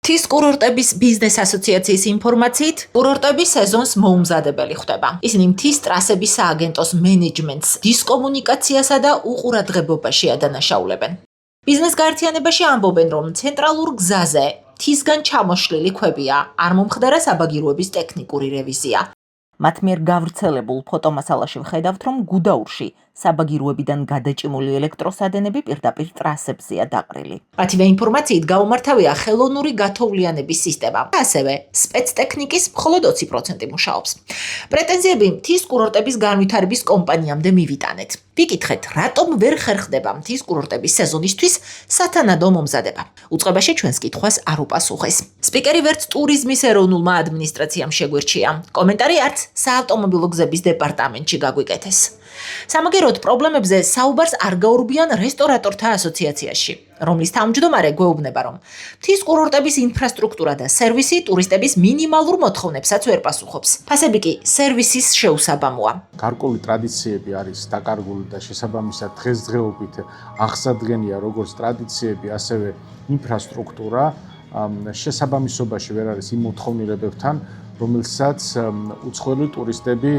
მთის კურორტების ბიზნეს ასოციაციის ინფორმაციით, კურორტები სეზონს მოუმზადებელი ხდება. ისინი მთის ტრასების სააგენტოს მენეჯმენტს, დისკომუნიკაციასა და უყურადღებობაში ადანაშაულებენ. ბიზნეს გაერთიანებაში ამბობენ, რომ ცენტრალურ გზაზე მთისგან ჩამოშლილი ქვებია, არ მომხდარა საბაგიროების ტექნიკური რევიზია. მათ მიერ გავრცელებულ ფოტომასალაში ვხედავთ, რომ გუდაურში საბაგიროებიდან გადაჭიმული ელექტროსადენები პირდაპირ ტრასებზეა დაყრილი. მათივე ინფორმაციით გაუმართავია ხელოვნური გათოვლიანების სისტემა. ასევე სპეცტექნიკის მხოლოდ 20% მუშაობს. პრეტენზიები მთის კურორტების განვითარების კომპანიამდე მივიტანეთ. ვიკითხეთ, რატომ ვერ ხერხდება მთის კურორტების სეზონისთვის სათანადო მომზადება. უწყებაში ჩვენს კითხვას არ უპასუხეს. სპიკერი ვერც ტურიზმის ეროვნულმა ადმინისტრაციამ შეგვირჩია. კომენტარი არც საავტომობილო გზების დეპარტამენტში გაგვიკეთეს. სამაგიეროდ პრობლემებზე საუბარს არ გაურბიან რესტორატორთა ასოციაციაში, რომლის თავმჯდომარე გვეუბნება, რომ მთის კურორტების ინფრასტრუქტურა და სერვისი ტურისტების მინიმალურ მოთხოვნებსაც ვერ პასუხობს. ფასები კი სერვისის შეუსაბამოა. გარკვეული ტრადიციები არის დაკარგული და შესაბამისად დღესდღეობით აღსადგენია როგორც ტრადიციები, ასევე ინფრასტრუქტურა შესაბამისობაში ვერ არის იმ მოთხოვნილებებთან, რომელსაც უცხოელი ტურისტები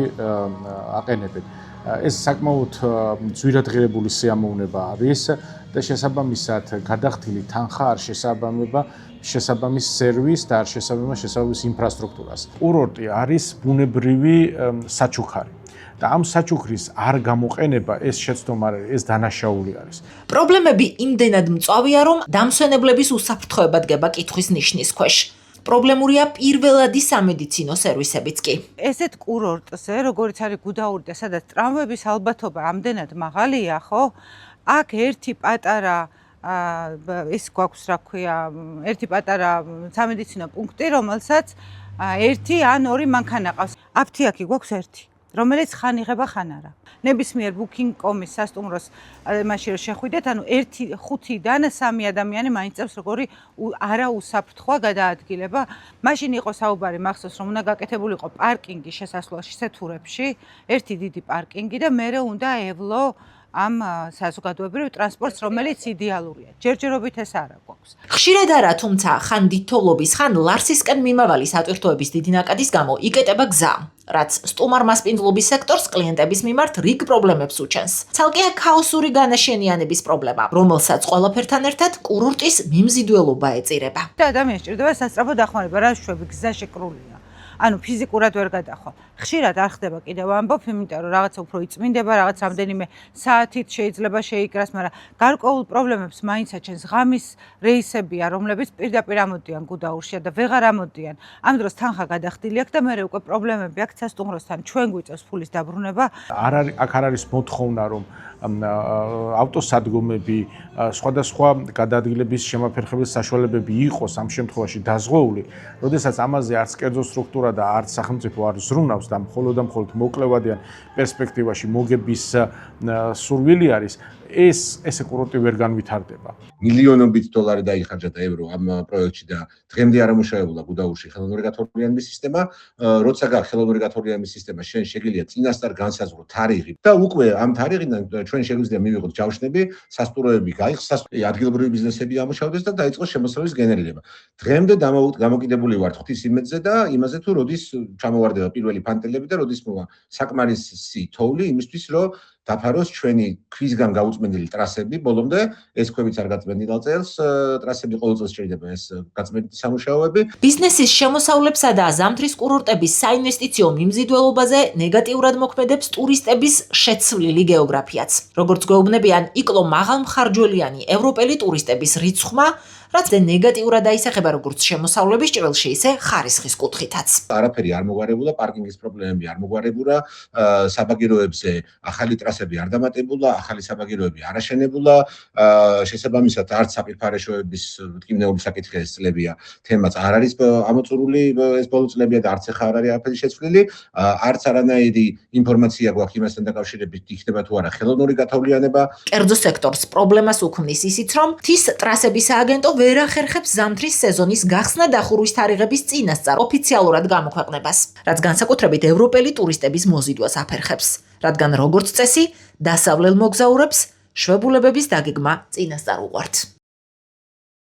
აყენებენ. ეს საკმაოდ ძვირადღირებული სიამოვნება არის და შესაბამისად გადახდილი თანხა არ შესაბამება შესაბამის სერვისს და არ შესაბამება შესაბამის ინფრასტრუქტურას. კურორტი არის ბუნებრივი საჩუქარი. და ამ საჩუქრის არ გამოყენება ეს შეცდომა არის, ეს დანაშაული არის. პრობლემები იმდენად მწვავეა, რომ დამსვენებლების უსაფრთხოება დგება კითხვის ნიშნის ქვეშ. პრობლემურია პირველადი სამედიცინო სერვისებიც კი. ესეთ კურორტზე, როგორც არის გუდაური და სადაც ტრამვების ალბათობა ამდენად მაღალია, ხო? აქ ერთი პატარა ის გვაქვს, რა ქვია, ერთი პატარა სამედიცინო პუნქტი, რომელსაც ერთი ან ორი მანქანა ყავს. აფთიაქი გვაქვს ერთი, რომელიც ხან იღება, ხან არა. ნებისმიერ booking.com-ის სასტუმროს მაშინ რომ შეხვიდეთ, ანუ 1-5-დან 3 ადამიანი მაინც წევს როგორი არაუსაფრთხოა გადაადგილება. მაშინ იყო საუბარი მახსოვს, რომ უნდა გაკეთებულიყო პარკინგი შესასვლელში სეთურებში, ერთი დიდი პარკინგი და მერე უნდა ევლო ამ საზოგადოებრივ ტრანსპორტს, რომელიც იდეალურია. ჯერჯერობით ეს არა გვაქვს. ხშირად არა, თუმცა ხან დიდთოვლობის, ხან ლარსისკენ მიმავალი სატვირთოების დიდი ნაკადის გამო იკეტება გზა, რაც სტუმარ-მასპინძლობის სექტორს კლიენტების მიმართ რიგ პრობლემებს უჩენს. ცალკეა ქაოსური განაშენიანების პრობლემა, რომელსაც ყველაფერთან ერთად კურორტის მიმზიდველობა ეწირება. და ადამიანს სჭირდება სასწრაფო დახმარება, რა შვები გზა შეკრულია. ანუ ფიზიკურად ვერ გადახვალ. ხშირად არ ხდება კიდევ ამბობ, იმიტომ რომ რაღაცა უფრო იწმინდება, რაღაც რამდენიმე საათით შეიძლება შეიკრას, მაგრამ გარკვეულ პრობლემებს მაინც აჩენს. ღამის რეისებია, რომლებიც პირდაპირ ამოდიან გუდაურში და ვეღარ ამოდიან. ამ დროს თანხა გადახდილი აქვს და მე უკვე პრობლემები აქვს სასტუმროსთან. ჩვენ გვიწევს ფულის დაბრუნება. აქ არ არის მოთხოვნა, რომ ავტოსადგომები, სხვადასხვა გადაადგილების შემაფერხებლის საშუალებები იყოს ამ შემთხვევაში დაზღვეული, როდესაც ამაზე არც კერძო სტრუქტურა და არც სახელმწიფო არ ზრუნავს და მხოლოდ პერსპექტივაში პერსპექტივაში მოგების სურვილი არის, ეს კურორტი ვერ განვითარდება. მილიონობით დოლარი დაიხარჯა და ევრო ამ პროექტში და დღემდე არ ამუშავებულა გუდაურში ხელოვნური გათოვლიანების სისტემა. როცა გაქვს ხელოვნური გათოვლიანების სისტემა, შენ შეგიძლია წინასწარ განსაზღვრო თარიღი და უკვე ამ თარიღიდან ჩვენ შეგვიძლია მივიღოთ ჯავშნები, სასტუმროები გაიხსნას, ადგილობრივი ბიზნესები ამუშავდეს და დაიწყოს შემოსავლის გენერირება. დღემდე გამოკიდებული ვართ ღვთის იმედზე და იმაზე თუ როდის ჩამოვარდება პირველი ფანტელები და როდის მოვა საკმარისი თოვლი იმისთვის, რომ დაფაროს ჩვენი ქვისგან გაუწმენდილი ტრასები, ბოლომდე ეს ქვებიც არ გაწმენდილ წელს, ტრასები ყოველ წელს შეიძლება ეს გაწმენდილი სამუშაოები. ბიზნესის შემოსავლებსა და ზამთრის კურორტების საინვესტიციო მიმზიდველობაზე ნეგატიურად მოქმედებს ტურისტების შეცვლილი გეოგრაფიაც. როგორც გვეუბნებიან, იკლო მაღალმხარჯველიანი ევროპელი ტურისტების რიცხვმა, რაც ნეგატიურად აისახება როგორც შემოსავლების ჭრილში, ისე ხარისხის კუთხითაც. არაფერი არ მოგვარებულა, პარკინგის პრობლემები არ მოგვარებულა, საბაგიროებზე ახალი ტრასები არ დამატებულა, ახალი საბაგიროები არ აშენებულა, შესაბამისად არც საპირფარეშოების მტკივნეობის საკითხი ეს წლებია, თემაც არ არის ამოწურული ეს ბოლო წლებია და არც ახლა არ არის არაფერი შეცვლილი, არც არანაირი ინფორმაცია გვაქვს იმასთან დაკავშირებით, იქნება თუ არა ხელოვნური გათოვლიანება. კერძო სექტორს პრობლემას უქმნის ისიც, რომ მთის ტრასების სააგენტო ვერ ახერხებს ზამთრის სეზონის გახსნა დახურვის თარიღების წინასწარ ოფიციალურად გამოქვეყნებას, რაც განსაკუთრებით ევროპელი ტურისტების მოზიდვას აფერხებს, რადგან როგორც წესი, დასავლელ მოგზაურებს შვებულებების დაგეგმა წინასწარ უყვართ.